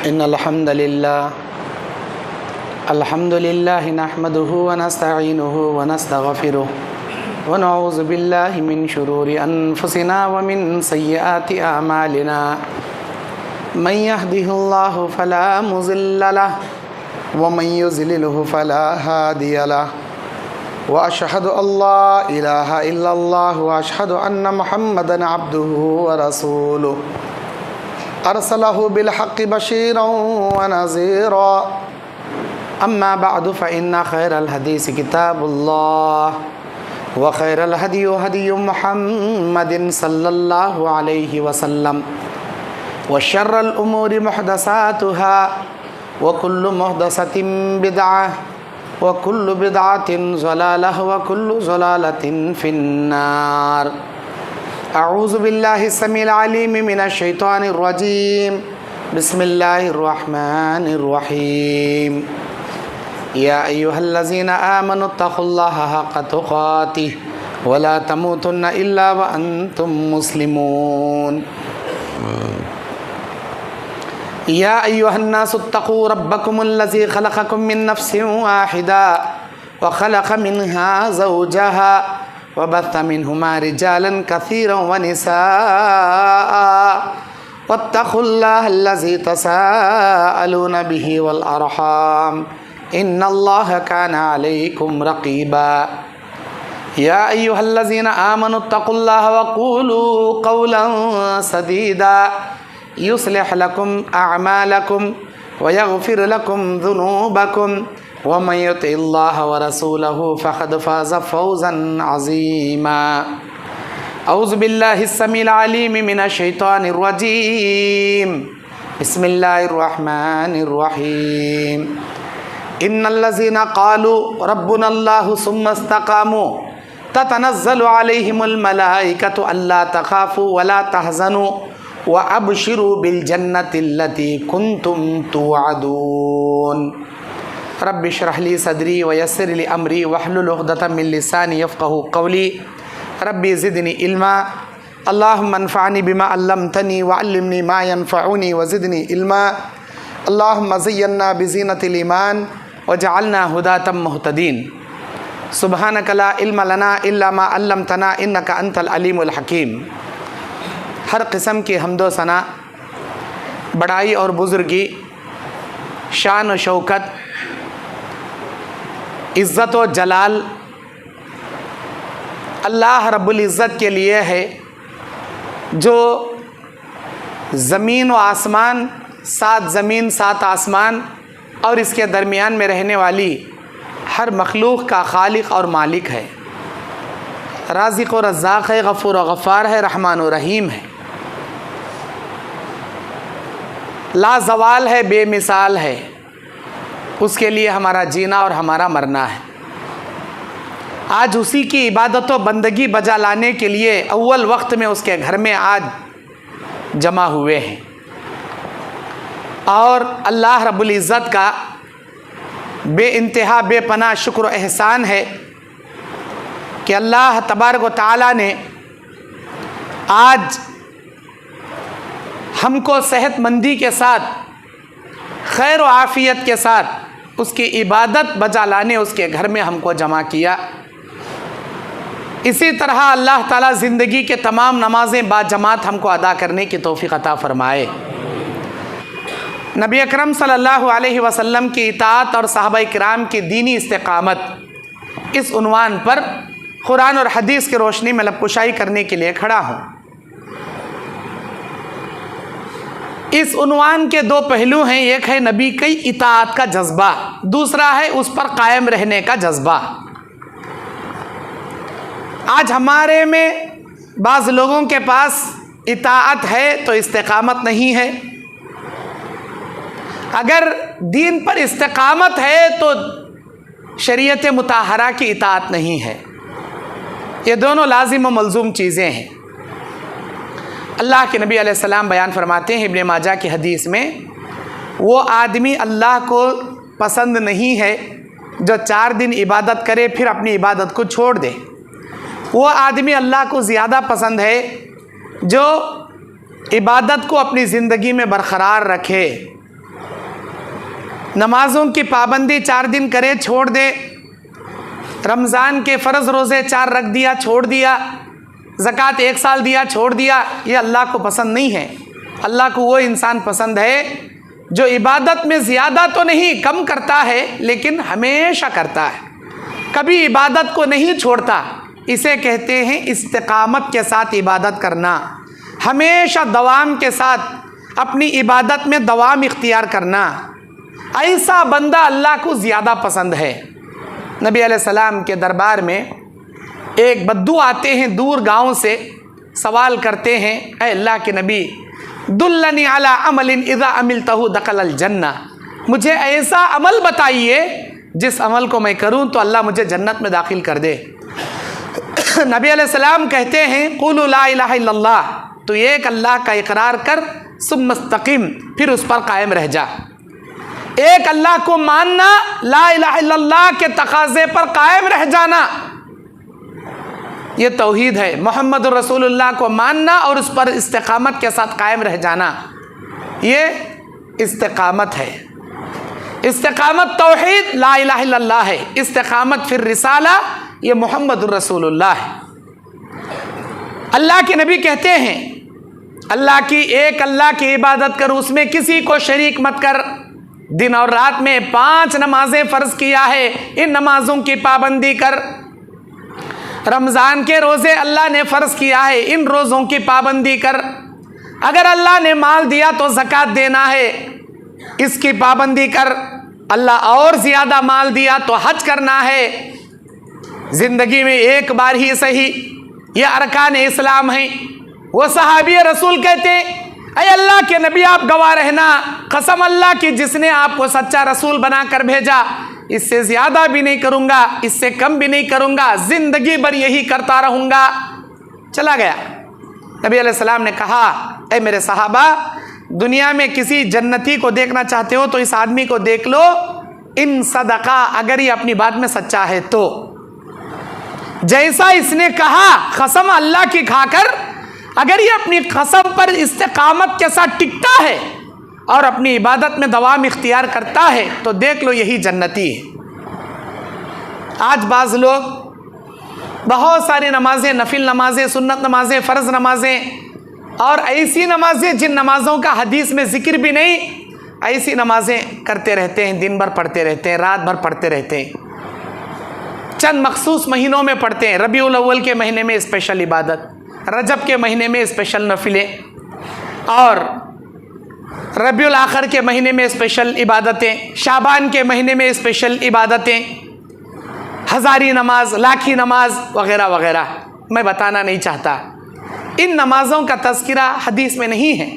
इन्नल हम्दुलिल्लाह नहमदुहु व नस्तईनुहु व नस्तगफिरुह व नऊज़ु बिल्लाहि मिन शुरूरि अनफुसिना व मिन सय्यिआति अमालिना मन यहदिहिल्लाहु फला मुज़िल्ल लहु व मन युज़लिलहु फला हादिय लहु व अशहदु अल्ला इलाहा इल्लल्लाहु व अशहदु अन्न मुहम्मदन अब्दुहु व रसूलुहु अरसलहु बिलहक़्क़ि बशीरन व नज़ीरा अम्मा बअदु फ़इन्ना खैरल हदीस किताबुल्लाह व खैरल हदियु हदियु मुहम्मदिन सल्लल्लाहु अलैहि वसल्लम व शर्रल उमूरि मुहदसातुहा व कुल्लु मुहदसतिन बिदअह व कुल्लु बिदअतिन ज़लालह व कुल्लु ज़लालतिन फिन्नार। अऊज़ु बिल्लाहि समील अलीम मिनश शैतानिर रजीम। बिस्मिल्लाहिर रहमानिर रहीम। या अय्युहल्लज़ीना आमनुत्तक़ुल्लाहा हक़्क़ तुक़ातिह व ला तमूतुन्ना इल्ला व अंतुम मुस्लिमून। या अय्युहन्नासुत्तक़ू रब्बकुमुल्लज़ी ख़लक़कुम मिन नफ़्सिन वाहिदा व ख़लक़ मिन्हा ज़ौजहा व बस्स मिन्हुमा रिजालन कसीरन व निसाअ वत्तक़ुल्लाहल्लज़ी तसाअलूना बिही वल अर्हाम इन्नल्लाहा काना अलैकुम रक़ीबा। या अय्युहल्लज़ीना आमनुत्तक़ुल्लाहा व क़ूलू क़ौलन सदीदा युस्लिह लकुम अअमालकुम व यग़फ़िर लकुम ज़ुनूबकुम व मन युतिइल्लाह व रसूलहु फ़क़द फ़ाज़ फ़ौज़न अज़ीमा। औज़ु बिल्लाहिस समील अलीम मिनश शैतानिर रजीम। बिस्मिल्लाहिर रहमानिर रहीम। इन्नल्लज़ीना क़ालू रब्बुनल्लाहु सुम्मा इस्तक़ामू ततनज़्ज़लु अलैहिमुल मलाइकतु अल्ला तख़ाफ़ू व ला तहज़नू व अबशिरू बिल जन्नतिल्लती कुन्तुम तुअदून। रब्बि इश्रह ली सदरी व यस्सिर ली अमरी वहलुल उक़दतम मिन लिसानी यफ़क़हू क़ौली। रब्बि ज़िदनी इल्मा। अल्लाहुम्मा अन्फ़अनी बिमा अल्लमतनी व अल्लिमनी मा यनफ़अनी व ज़िदनी इल्मा। अल्लाहुम्मा ज़य्यिन्ना बिज़ीनतिल ईमान वजअलना हुदातम मुहतदीन। सुब्हानक ला इल्म लना इल्ला मा अल्लमतना इन्नका अंतल अलीमुल हकीम। हर किस्म की हम्दो सना, बड़ाई और बुज़ुर्गी, शान व शौकत, इज़्ज़त व जलाल अल्लाह रब्बुल इज़्ज़त के लिए है, जो ज़मीन व आसमान, सात ज़मीन सात आसमान और इसके दरमियान में रहने वाली हर मखलूक़ का खालिक और मालिक है। राज़िक़ व रज़्ज़ाक़ है, गफ़ूर व गफ़्फ़ार है, रहमान व रहीम है। लाज़वाल है, बेमिसाल है। उसके लिए हमारा जीना और हमारा मरना है। आज उसी की इबादत व बंदगी बजा लाने के लिए अव्वल वक्त में उसके घर में आज जमा हुए हैं और अल्लाह रब्बुल इज़्ज़त का बेइंतहा बेपनाह शुक्र व एहसान है कि अल्लाह तबारक व तआला ने आज हमको सेहतमंदी के साथ, खैर व आफ़ियत के साथ उसकी इबादत बजा लाने उसके घर में हमको जमा किया। इसी तरह अल्लाह ताला ज़िंदगी के तमाम नमाज़ें बाजमात हमको अदा करने की तौफ़ीक़ अता फ़रमाए। नबी अकरम सल्लल्लाहु अलैहि वसल्लम की इताअत और सहाबा किराम की दीनी इस्तिक़ामत, इस उन्वान पर कुरान और हदीस की रोशनी में लबकुशाई करने के लिए खड़ा हूँ। इस उन्वान के दो पहलू हैं, एक है नबी की इताअत का जज्बा, दूसरा है उस पर कायम रहने का जज्बा। आज हमारे में बाज़ लोगों के पास इताअत है तो इस्तिक़ामत नहीं है। अगर दीन पर इस्तिक़ामत है तो शरीयत मुताहरा की इताअत नहीं है। ये दोनों लाजिम व मलज़ूम चीज़ें हैं। अल्लाह के नबी अलैहिस्सलाम बयान फरमाते हैं इब्न माजा की हदीस में, वो आदमी अल्लाह को पसंद नहीं है जो 4 दिन इबादत करे फिर अपनी इबादत को छोड़ दे। वो आदमी अल्लाह को ज़्यादा पसंद है जो इबादत को अपनी ज़िंदगी में बरक़रार रखे नमाजों की पाबंदी 4 दिन करे, छोड़ दे, रमज़ान के फ़र्ज़ रोज़े 4 रख दिया, छोड़ दिया, ज़कात 1 साल दिया, छोड़ दिया, ये अल्लाह को पसंद नहीं है। अल्लाह को वो इंसान पसंद है जो इबादत में ज़्यादा तो नहीं, कम करता है, लेकिन हमेशा करता है, कभी इबादत को नहीं छोड़ता। इसे कहते हैं इस्तिकामत के साथ इबादत करना, हमेशा दवाम के साथ अपनी इबादत में दवाम इख्तियार करना। ऐसा बंदा अल्लाह को ज़्यादा पसंद है। नबी अलैहिस्सलाम के दरबार में एक बद्दू आते हैं दूर गांव से, सवाल करते हैं, ऐ अल्लाह के नबी, दुल्लनी अला अमलिन इज़ा अमिलतहु दखलल जन्ना, मुझे ऐसा अमल बताइए जिस अमल को मैं करूं तो अल्लाह मुझे जन्नत में दाखिल कर दे। नबी अलैहिस्सलाम कहते हैं कुलू ला इलाहा इल्लल्लाह, तो एक अल्लाह का इकरार कर, सुम्मा इस्तक़िम, फिर उस पर कायम रह जा। एक अल्लाह को मानना, ला इलाहा इल्लल्लाह के तकाज़े पर कायम रह जाना, ये तौहीद है। मोहम्मद रसूलुल्लाह को मानना और उस पर इस्तिकामत के साथ कायम रह जाना, ये इस्तिकामत है। इस्तिकामत तौहीद ला इलाहा इल्लल्लाह है, इस्तिकामत फिर रिसाला, ये मोहम्मद रसूलुल्लाह है। अल्लाह के नबी कहते हैं एक अल्लाह की इबादत कर, उसमें किसी को शरीक मत कर। दिन और रात में 5 नमाजें फ़र्ज किया है, इन नमाजों की पाबंदी कर। रमज़ान के रोज़े अल्लाह ने फ़र्ज किया है, इन रोज़ों की पाबंदी कर। अगर अल्लाह ने माल दिया तो ज़कात देना है, इसकी पाबंदी कर। अल्लाह और ज़्यादा माल दिया तो हज करना है, ज़िंदगी में एक बार ही सही, ये अरकान इस्लाम हैं। वो सहाबी रसूल कहते, अय अल्लाह के नबी आप गवाह रहना, कसम अल्लाह की जिसने आपको सच्चा रसूल बना कर भेजा, इससे ज़्यादा भी नहीं करूँगा, इससे कम भी नहीं करूँगा, ज़िंदगी भर यही करता रहूँगा। चला गया। नबी अलैहिस्सलाम ने कहा, ऐ मेरे सहाबा, दुनिया में किसी जन्नती को देखना चाहते हो तो इस आदमी को देख लो, इन सदका, अगर ये अपनी बात में सच्चा है तो। जैसा इसने कहा कसम अल्लाह की खाकर, अगर ये अपनी कसम पर इस्तिकामत के साथ टिकता है और अपनी इबादत में दवाम इख्तियार करता है तो देख लो यही जन्नती है। आज बाज़ लोग बहुत सारी नमाजें, नफिल नमाजें, सुन्नत नमाजें, फ़र्ज़ नमाजें और ऐसी नमाजें जिन नमाज़ों का हदीस में ज़िक्र भी नहीं, ऐसी नमाजें करते रहते हैं, दिन भर पढ़ते रहते हैं, रात भर पढ़ते रहते हैं। चंद मखसूस महीनों में पढ़ते हैं, रबीउल अव्वल के महीने में स्पेशल इबादत, रजब के महीने में स्पेशल नफिलें और रबीउल आखिर के महीने में स्पेशल इबादतें, शाबान के महीने में स्पेशल इबादतें, हज़ारी नमाज, लाखी नमाज वगैरह वगैरह। मैं बताना नहीं चाहता, इन नमाज़ों का तज़किरा हदीस में नहीं है।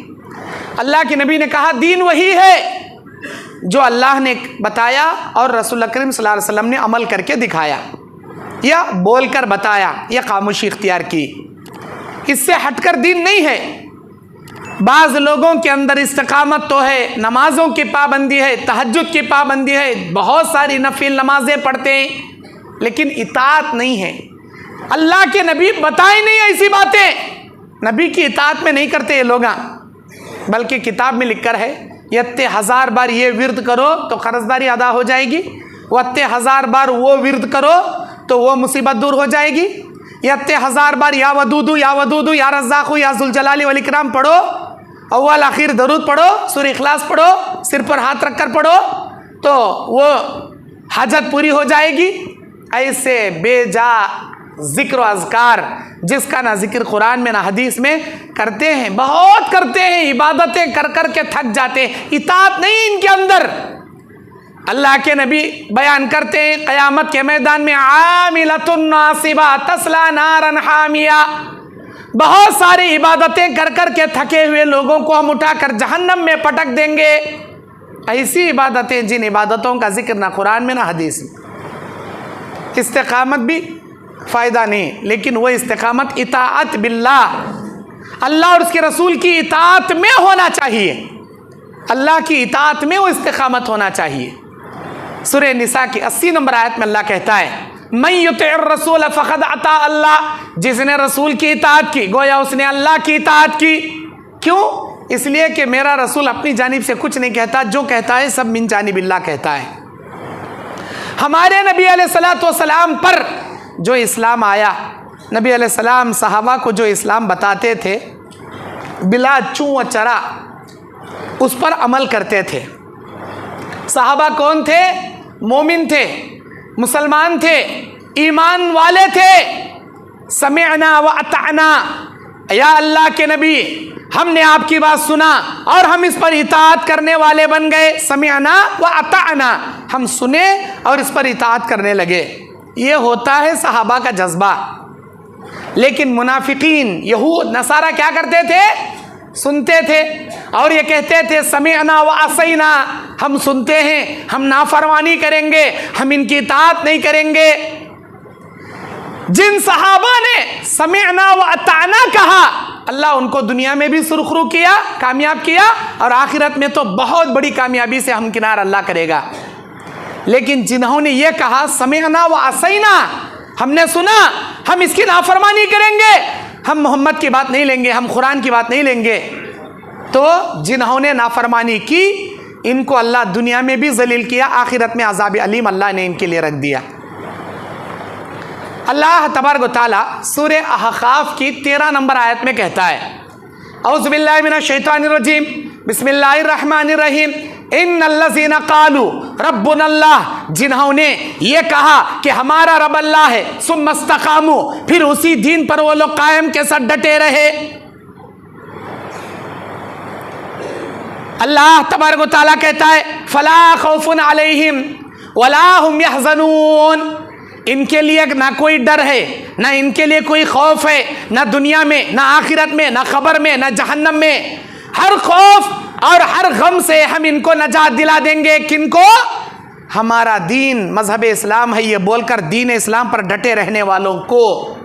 अल्लाह के नबी ने कहा दीन वही है जो अल्लाह ने बताया और रसूल करीम सल्लल्लाहु अलैहि वसल्लम ने अमल करके दिखाया या बोल कर बताया या खामोशी इख्तियार की, इससे हटकर दीन नहीं है। बाज़ लोगों के अंदर इस्तिकामत तो है, नमाज़ों की पाबंदी है, तहज्जुद की पाबंदी है, बहुत सारी नफिल नमाजें पढ़ते हैं, लेकिन इताअत नहीं है। अल्लाह के नबी बताए नहीं ऐसी बातें, नबी की इताअत में नहीं करते ये लोग, बल्कि किताब में लिखकर है यत्ते 1000 बार ये विर्द करो तो कर्जदारी अदा हो जाएगी, वत्ते 1000 बार वो विर्द करो तो वो मुसीबत दूर हो जाएगी, यत्ते 1000 बार या वदूदू या रज़्ज़ाक़ु या ज़ुल जलाली वल इकराम पढ़ो, अव्वल आखिर दरूद पढ़ो, सूरह इखलास पढ़ो, सिर पर हाथ रखकर पढ़ो तो वो हाजत पूरी हो जाएगी। ऐसे बेजा ज़िक्र अज़कार जिसका ना ज़िक्र कुरान में ना हदीस में करते हैं, बहुत करते हैं, इबादतें कर कर के थक जाते हैं, इताअत नहीं इनके अंदर। अल्लाह के नबी बयान करते हैं क़यामत के मैदान में आमिलतुन नासिबा तस्ला नारन हामिया, बहुत सारी इबादतें कर कर के थके हुए लोगों को हम उठाकर जहन्नम में पटक देंगे। ऐसी इबादतें जिन इबादतों का जिक्र ना कुरान में ना हदीस में। इस्तिकामत भी फ़ायदा नहीं, लेकिन वो इस्तिकामत इताअत बिल्लाह, अल्लाह और उसके रसूल की इताअत में होना चाहिए, अल्लाह की इताअत में वो इस्तिकामत होना चाहिए। सूरह निसा की 80 नंबर आयत में अल्लाह कहता है मन युतिइर रसूल फ़क़द अता अल्लाह, जिसने रसूल की इताअत की गोया उसने अल्लाह की इताअत की। क्यों? इसलिए कि मेरा रसूल अपनी जानिब से कुछ नहीं कहता, जो कहता है सब मिन जानिबिल्लाह कहता है। हमारे नबी अलैहिस्सलाम पर जो इस्लाम आया, नबी अलैहिस्सलाम सहाबा को जो इस्लाम बताते थे बिला चूं व चरा उस पर अमल करते थे। सहाबा कौन थे? मोमिन थे, मुसलमान थे, ईमान वाले थे। समिअना व अताना, या अल्लाह के नबी हमने आपकी बात सुना और हम इस पर इताअत करने वाले बन गए। समिअना व अताना, हम सुने और इस पर इताअत करने लगे। ये होता है सहाबा का जज्बा। लेकिन मुनाफिकीन यहूद नसारा क्या करते थे? सुनते थे और ये कहते थे समिअना व असैना, हम सुनते हैं, हम नाफरमानी करेंगे, हम इनकी इताअत नहीं करेंगे। जिन सहाबा ने समिअना व अताना कहा, अल्लाह उनको दुनिया में भी सुरखरू किया, कामयाब किया, और आखिरत में तो बहुत बड़ी कामयाबी से हमकिनार अल्लाह करेगा। लेकिन जिन्होंने ये कहा समिअना व असैना, हमने सुना, हम इसकी नाफरमानी करेंगे, हम मोहम्मद की बात नहीं लेंगे, हम कुरान की बात नहीं लेंगे, तो जिन्होंने नाफरमानी की इनको अल्लाह दुनिया में भी जलील किया, आखिरत में अज़ाब अलीम अल्लाह ने इनके लिए रख दिया। अल्लाह तबारक व तआला सूरह अहक़ाफ़ की 13 नंबर आयत में कहता है, औज़ु बिल्लाहि मिनश शैतानिर रजीम, बिस्मिल्लाहिर रहमानिर रहीम, इन्नल्लज़ीना क़ालू रब्बुनल्लाह, जिन्होंने ये कहा कि हमारा रब अल्लाह है, सुम्मा इस्तक़ामू, फिर उसी दीन पर वो लोग कायम के साथ डटे रहे। अल्लाह तबारक व तआला कहता है फ़ला खौफ़ुन अलैहिम वला हुम यहज़नून, इनके लिए ना कोई डर है, ना इनके लिए कोई खौफ है, ना दुनिया में, ना आखिरत में, ना खबर में, ना जहन्नम में। हर खौफ और हर गम से हम इनको नजात दिला देंगे। किनको? हमारा दीन मजहब इस्लाम है ये बोलकर दीन इस्लाम पर डटे रहने वालों को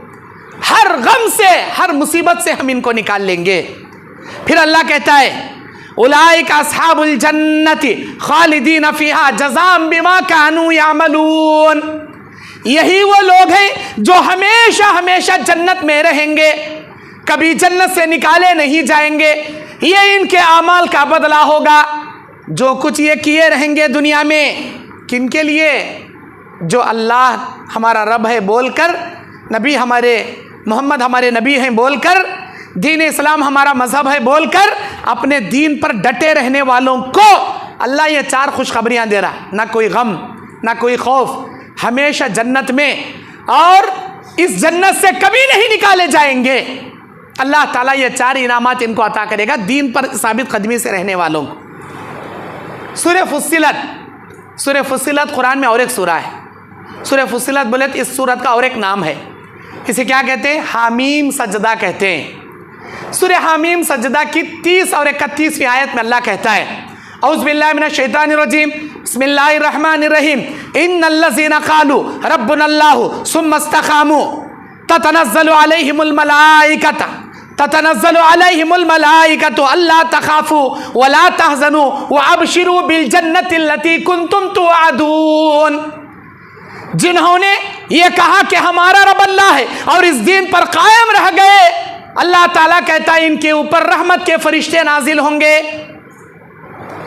हर गम से, हर मुसीबत से हम इनको निकाल लेंगे। फिर अल्लाह कहता है उलाइका अस्हाबुल जन्नति खालिदीन फीहा जज़ाअन बिमा कानू यामलून, यही वो लोग हैं जो हमेशा हमेशा जन्नत में रहेंगे, कभी जन्नत से निकाले नहीं जाएंगे। ये इनके आमाल का बदला होगा, जो कुछ ये किए रहेंगे दुनिया में। किनके लिए? जो अल्लाह हमारा रब है बोलकर, नबी हमारे मोहम्मद हमारे नबी हैं बोलकर, दीन इस्लाम हमारा मजहब है बोलकर, अपने दीन पर डटे रहने वालों को अल्लाह ये 4 खुशखबरियाँ दे रहा, ना कोई गम, ना कोई खौफ, हमेशा जन्नत में, और इस जन्नत से कभी नहीं निकाले जाएंगे। अल्लाह ताला ये 4 इनामात इनको अता करेगा दीन पर साबित कदमी से रहने वालों को। सूरह फुस्सिलत कुरान में और एक सूरा है। सूरह फुस्सिलत बोले तो इस सूरत का और एक नाम है, इसे क्या कहते हैं? हामीम सजदा कहते हैं। सूरह हामीम सजदा की 30 और 31वीं आयत में अल्लाह कहता है औज़ु बिल्लाहि मिनश शैतानिर रजीम, बिस्मिल्लाहिर रहमानिर रहीम, इन्नल्लज़ीना क़ालू रब्बुनल्लाहु सुम्मा इस्तक़ामू ततनज़्ज़लु अलैहिमुल मलाइकतु अल्ला तख़ाफ़ू वला तहज़नू व अबशिरू बिल जन्नति अल्लती कुन्तुम तुअदून, जिन्होंने ये कहा कि हमारा रब अल्लाह है और इस दीन पर कायम रह गए, अल्लाह ताला कहता है इनके ऊपर रहमत के फरिश्ते नाजिल होंगे।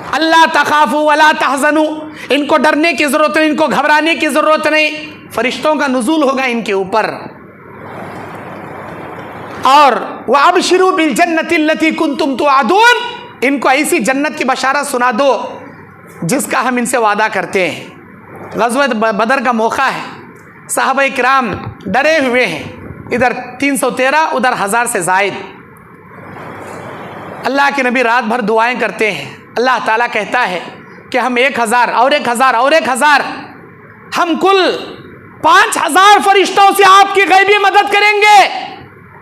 अल्लाह तख़ाफ़ू वला तहज़नू, इनको डरने की ज़रूरत नहीं, इनको घबराने की ज़रूरत नहीं, फरिश्तों का नुज़ूल होगा इनके ऊपर। और वह अबशिरू बिल जन्नति अल्लती कुन्तुम तुअदून, इनको ऐसी जन्नत की बशारत सुना दो जिसका हम इनसे वादा करते हैं। ग़ज़वत बदर का मौका है, सहाबा किराम डरे हुए हैं, इधर 313 उधर 1000 से ज़ायद। अल्लाह के नबी रात भर दुआएं करते हैं। अल्लाह ताला कहता है कि हम 1000 और 1000 और 1000, हम कुल 5000 फरिश्तों से आपकी गैबी मदद करेंगे।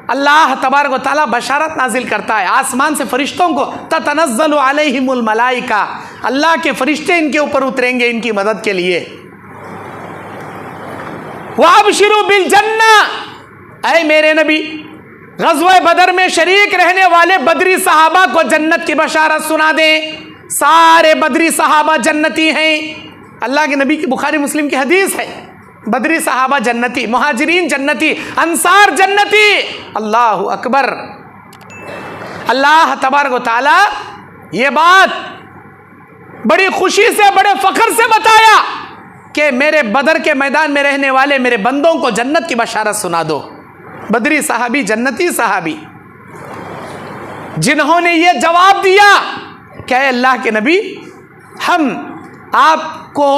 अल्लाह तबारक व तआला बशारत नाजिल करता है आसमान से फरिश्तों को, ततनज़्ज़लु अलैहिमुल मलाइका, अल्लाह के फरिश्ते इनके ऊपर उतरेंगे इनकी मदद के लिए। वअबशिरू बिल जन्ना, ऐ मेरे नबी ग़ज़वा बदर में शरीक रहने वाले बदरी सहाबा को जन्नत की बशारत सुना दें। सारे बदरी सहाबा जन्नती हैं। अल्लाह के नबी की बुखारी मुस्लिम की हदीस है, बदरी सहाबा जन्नती, मुहाजिरीन जन्नती, अंसार जन्नती। अल्लाहु अकबर। अल्लाह तबारक व तआला ये बात बड़ी खुशी से, बड़े फख्र से बताया कि मेरे बदर के मैदान में रहने वाले मेरे बंदों को जन्नत की बशारत सुना दो। बदरी साहबी, जन्नती साहबी, जिन्होंने ये जवाब दिया, क्या अल्लाह के नबी, हम आपको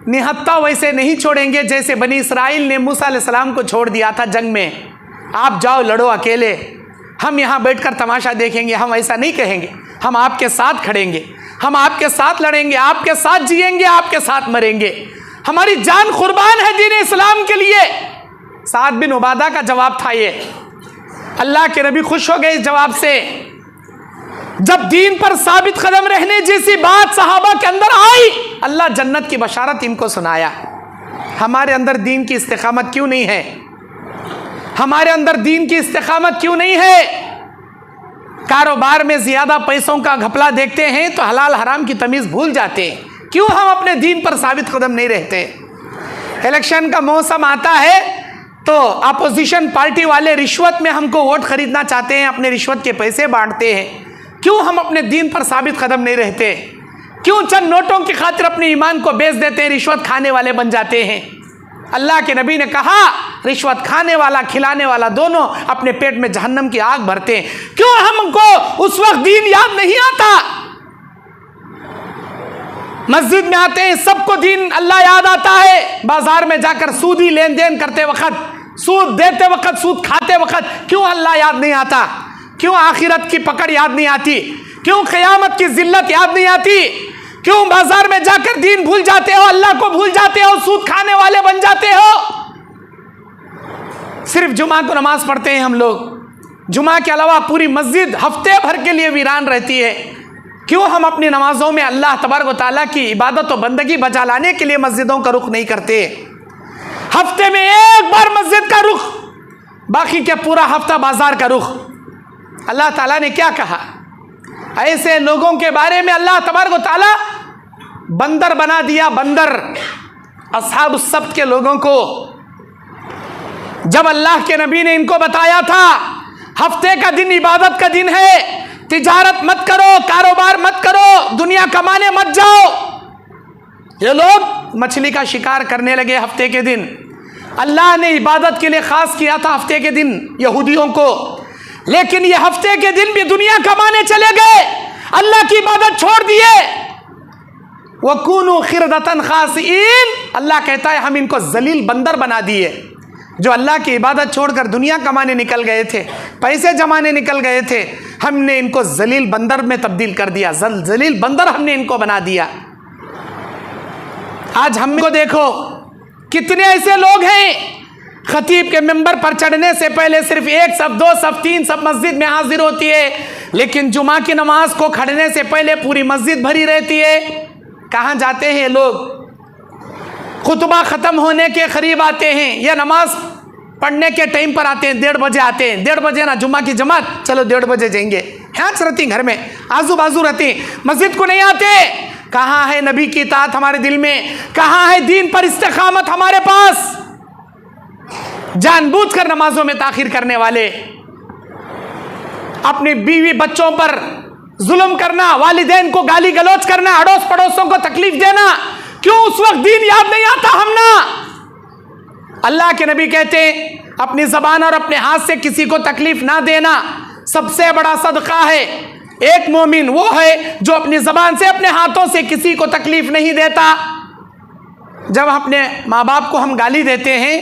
निहत्ता वैसे नहीं छोड़ेंगे जैसे बनी इसराइल ने मूसा अलैहिस्सलाम को छोड़ दिया था जंग में। आप जाओ लड़ो अकेले, हम यहाँ बैठकर तमाशा देखेंगे। हम ऐसा नहीं कहेंगे, हम आपके साथ खड़ेंगे, हम आपके साथ लड़ेंगे, आपके साथ जिएंगे, आपके साथ मरेंगे। हमारी जान कुर्बान है दीन इस्लाम के लिए। साद बिन उबादा का जवाब था ये। अल्लाह के नबी खुश हो गए इस जवाब से। जब दीन पर साबित कदम रहने जैसी बात सहाबा के अंदर आई, अल्लाह जन्नत की बशारत इनको सुनाया। हमारे अंदर दीन की इस्तिकामत क्यों नहीं है? हमारे अंदर दीन की इस्तिकामत क्यों नहीं है? कारोबार में ज्यादा पैसों का घपला देखते हैं तो हलाल हराम की तमीज भूल जाते हैं। क्यों हम अपने दीन पर साबित कदम नहीं रहते? इलेक्शन का मौसम आता है तो अपोजिशन पार्टी वाले रिश्वत में हमको वोट खरीदना चाहते हैं, अपने रिश्वत के पैसे बांटते हैं। क्यों हम अपने दीन पर साबित कदम नहीं रहते? क्यों चंद नोटों की खातिर अपने ईमान को बेच देते हैं, रिश्वत खाने वाले बन जाते हैं? अल्लाह के नबी ने कहा, रिश्वत खाने वाला खिलाने वाला दोनों अपने पेट में जहन्नम की आग भरते हैं। क्यों हमको उस वक्त दीन याद नहीं आता? मस्जिद में आते हैं, सबको दीन अल्लाह याद आता है। बाजार में जाकर सूदी लेन देन करते वक्त, सूद देते वक्त, सूद खाते वक्त क्यों अल्लाह याद नहीं आता? क्यों आखिरत की पकड़ याद नहीं आती? क्यों क़यामत की जिल्लत याद नहीं आती? क्यों बाजार में जाकर दीन भूल जाते हो, अल्लाह को भूल जाते हो, सूद खाने वाले बन जाते हो? सिर्फ जुमा को नमाज पढ़ते हैं हम लोग। जुमा के अलावा पूरी मस्जिद हफ्ते भर के लिए वीरान रहती है। क्यों हम अपनी नमाजों में अल्लाह तबारक व तआला की इबादत और बंदगी बजा लाने के लिए मस्जिदों का रुख नहीं करते? हफ्ते में एक बार मस्जिद का रुख, बाकी क्या पूरा हफ्ता बाजार का रुख। अल्लाह ताला ने क्या कहा? ऐसे लोगों के बारे में अल्लाह तबारक व तआला बंदर बना दिया, बंदर, अस्हाब सब्त के लोगों को। जब अल्लाह के नबी ने इनको बताया था हफ्ते का दिन इबादत का दिन है, तिजारत मत करो, कारोबार मत करो, दुनिया कमाने मत जाओ, ये लोग मछली का शिकार करने लगे हफ्ते के दिन। अल्लाह ने इबादत के लिए खास किया था हफ्ते के दिन यहूदियों को, लेकिन ये हफ्ते के दिन भी दुनिया कमाने चले गए, अल्लाह की इबादत छोड़ दिए। वकूनु खिरदतन खासिइन, अल्लाह कहता है हम इनको जलील बंदर बना दिए। जो अल्लाह की इबादत छोड़कर दुनिया कमाने निकल गए थे, पैसे जमाने निकल गए थे, हमने इनको जलील बंदर में तब्दील कर दिया। जलील बंदर हमने इनको बना दिया। आज हमको देखो कितने ऐसे लोग हैं, खतीब के मिंबर पर चढ़ने से पहले सिर्फ एक सब, दो सब, तीन सब मस्जिद में हाजिर होती है, लेकिन जुमा की नमाज को खड़ने से पहले पूरी मस्जिद भरी रहती है। कहाँ जाते हैं लोग? खुतबा ख़त्म होने के करीब आते हैं या नमाज पढ़ने के टाइम पर आते हैं, 1:30 बजे आते हैं। 1:30 बजे ना जुम्मा की जमात, चलो 1:30 बजे जाएंगे। ह्याच रहती घर में, आजू बाजू रहती, मस्जिद को नहीं आते। कहाँ है नबी की इताअत हमारे दिल में? कहाँ है दीन पर इस्तिकामत हमारे पास? जानबूझकर नमाजों में ताखिर करने वाले, अपनी बीवी बच्चों पर जुल्म करना, वालिदैन को गाली गलौज करना, अड़ोस पड़ोसों को तकलीफ देना, क्यों उस वक्त दीन याद नहीं आता हम ना? अल्लाह के नबी कहते हैं अपनी जबान और अपने हाथ से किसी को तकलीफ ना देना सबसे बड़ा सदका है। एक मोमिन वो है जो अपनी जबान से, अपने हाथों से किसी को तकलीफ नहीं देता। जब अपने माँ बाप को हम गाली देते हैं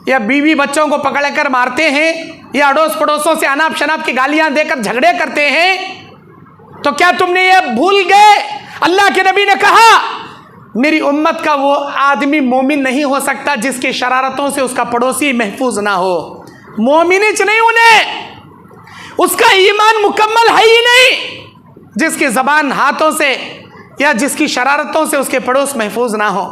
या बीवी बच्चों को पकड़कर मारते हैं या अड़ोस पड़ोसों से अनाप शनाप की गालियां देकर झगड़े करते हैं, तो क्या तुमने ये भूल गए? अल्लाह के नबी ने कहा मेरी उम्मत का वो आदमी मोमिन नहीं हो सकता जिसकी शरारतों से उसका पड़ोसी महफूज ना हो। मोमिनिच नहीं उन्हें, उसका ईमान मुकम्मल है ही नहीं जिसकी जबान हाथों से या जिसकी शरारतों से उसके पड़ोस महफूज ना हो।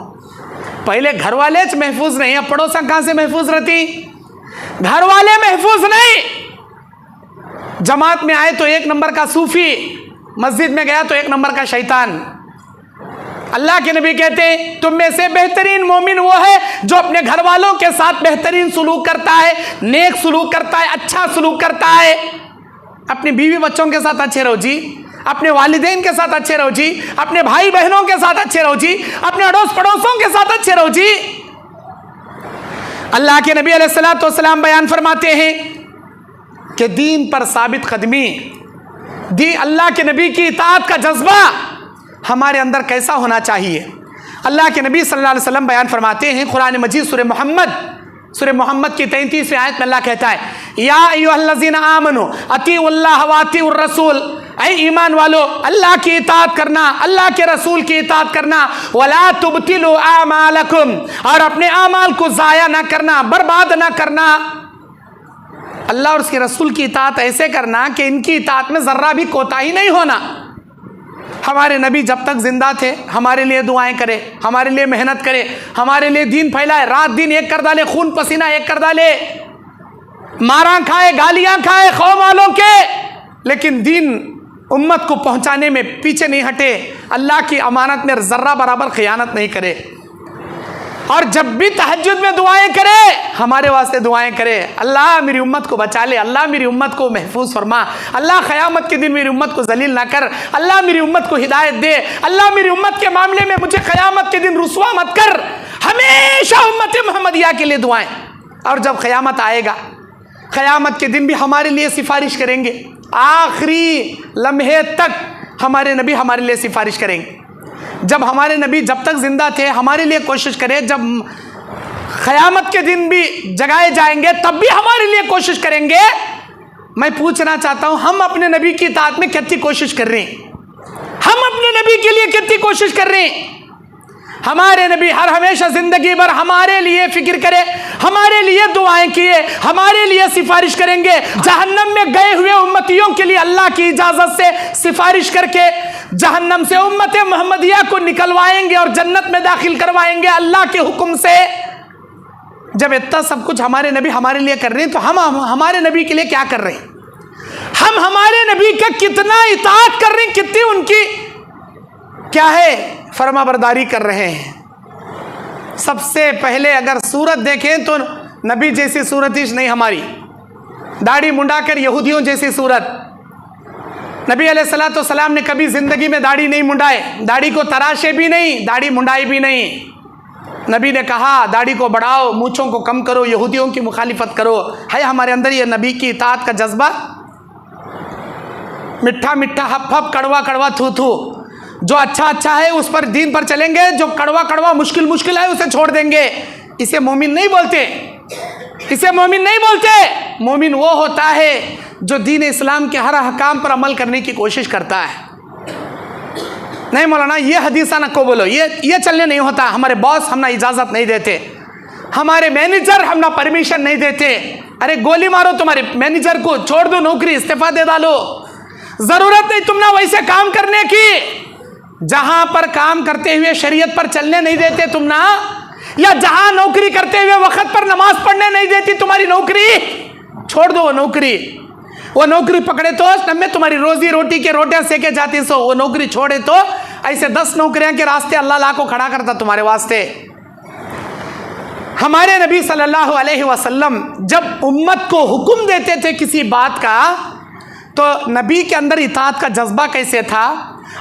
पहले घर वाले महफूज नहीं, अब पड़ोसा कहाँ से महफूज रहती? घर वाले महफूज नहीं। जमात में आए तो 1 नंबर का सूफी, मस्जिद में गया तो 1 नंबर का शैतान। अल्लाह के नबी कहते हैं तुम में से बेहतरीन मोमिन वो है जो अपने घर वालों के साथ बेहतरीन सुलूक करता है, नेक सुलूक करता है, अच्छा सुलूक करता है। अपनी बीवी बच्चों के साथ अच्छे रहो जी, अपने वालिदैन के साथ अच्छे रहो जी, अपने भाई बहनों के साथ अच्छे रहो जी, अपने अड़ोस पड़ोसों के साथ अच्छे रहो जी। अल्लाह के नबी अलैहिस्सलातु वस्सलाम बयान फरमाते हैं कि दीन पर साबित कदमी, अल्लाह के नबी की इताअत का जज्बा हमारे अंदर कैसा होना चाहिए। अल्लाह के नबी सल्लल्लाहु अलैहि वसल्लम बयान फरमाते हैं, कुरान मजीद सूरह मोहम्मद की 33वीं आयत में अल्लाह कहता है, या अय्युहल्लज़ीना आमनू अतीउल्लाह व अतीउर रसूल, ऐ ईमान वालो अल्लाह की इताअत करना, अल्लाह के रसूल की इताअत करना, वला तुबतिलू आमालकुम, और अपने आमाल को ज़ाया ना करना, बर्बाद ना करना। अल्लाह और उसके रसूल की इताअत ऐसे करना कि इनकी इताअत में ज़र्रा भी कोताही नहीं होना। हमारे नबी जब तक जिंदा थे हमारे लिए दुआएं करे, हमारे लिए मेहनत करे, हमारे लिए दीन फैलाए, रात दिन एक कर डाले, खून पसीना एक कर डाले, मारा खाए, गालियां खाए कौम वालों के, लेकिन दीन उम्मत को पहुंचाने में पीछे नहीं हटे, अल्लाह की अमानत में ज़र्रा बराबर खयानत नहीं करे। और जब भी तहज्जुद में दुआएं करे, हमारे वास्ते दुआएं करे, अल्लाह मेरी उम्मत को बचा ले, अल्लाह मेरी उम्मत को महफूज फरमा, अल्लाह क़यामत के दिन मेरी उम्मत को जलील ना कर, अल्लाह मेरी उम्मत को हिदायत दे, अल्लाह मेरी उम्मत के मामले में मुझे क़यामत के दिन रुसवा मत कर। हमेशा उम्मत मोहम्मदिया के लिए दुआएं। और जब क़यामत आएगा, क़यामत के दिन भी हमारे लिए सिफारिश करेंगे, आखिरी लम्हे तक हमारे नबी हमारे लिए सिफारिश करेंगे। जब हमारे नबी जब तक जिंदा थे हमारे लिए कोशिश करें, जब क़यामत के दिन भी जगाए जाएंगे तब भी हमारे लिए कोशिश करेंगे। मैं पूछना चाहता हूं, हम अपने नबी की इताअत में कितनी कोशिश कर रहे हैं? हम अपने नबी के लिए कितनी कोशिश कर रहे हैं? हमारे नबी हर हमेशा जिंदगी भर हमारे लिए फिक्र करे, हमारे लिए दुआएं किए, हमारे लिए सिफारिश करेंगे। जहन्नम में गए हुए उम्मतियों के लिए अल्लाह की इजाजत से सिफारिश करके जहन्नम से उम्मत मोहम्मदिया को निकलवाएंगे और जन्नत में दाखिल करवाएंगे अल्लाह के हुक्म से। जब इतना सब कुछ हमारे नबी हमारे लिए कर रहे हैं, तो हम हमारे नबी के लिए क्या कर रहे हैं? हम हमारे नबी का कितना इताअत कर रहे हैं, कितनी उनकी क्या है फरमाबरदारी कर रहे हैं। सबसे पहले अगर सूरत देखें तो नबी जैसी सूरत ही नहीं हमारी, दाढ़ी मुंडाकर यहूदियों जैसी सूरत। नबी अलैहिस्सलातु वस्सलाम ने कभी जिंदगी में दाढ़ी नहीं मुंडाए, दाढ़ी को तराशे भी नहीं, दाढ़ी मुंडाई भी नहीं। नबी ने कहा दाढ़ी को बढ़ाओ, मूंछों को कम करो, यहूदियों की मुखालिफत करो। है हमारे अंदर ये नबी की इताअत का जज्बा? मिठा मिठा हफ हफ, कड़वा कड़वा थू थू, जो अच्छा अच्छा है उस पर दीन पर चलेंगे, जो कड़वा कड़वा मुश्किल मुश्किल है उसे छोड़ देंगे। इसे मोमिन नहीं बोलते, इसे मोमिन नहीं बोलते। मोमिन वो होता है जो दीन इस्लाम के हर अहकाम पर अमल करने की कोशिश करता है। नहीं मौलाना ये हदीसा ना को बोलो, ये चलने नहीं होता, हमारे बॉस हम ना इजाज़त नहीं देते, हमारे मैनेजर हम ना परमिशन नहीं देते। अरे गोली मारो तुम्हारे मैनेजर को, छोड़ दो नौकरी, इस्तीफा दे डालो, ज़रूरत नहीं तुम ना वैसे काम करने की। जहां पर काम करते हुए शरीयत पर चलने नहीं देते तुम ना, या जहां नौकरी करते हुए वक्त पर नमाज पढ़ने नहीं देती तुम्हारी नौकरी, छोड़ दो वो नौकरी। वो नौकरी पकड़े तो में तुम्हारी रोजी रोटी के रोटियां सेके जाती, सो वो नौकरी छोड़े तो ऐसे 10 नौकरियां के रास्ते अल्लाह ला को खड़ा करता तुम्हारे वास्ते। हमारे नबी सल्लल्लाहु अलैहि वसल्लम जब उम्मत को हुक्म देते थे किसी बात का, तो नबी के अंदर इताअत का जज्बा कैसे था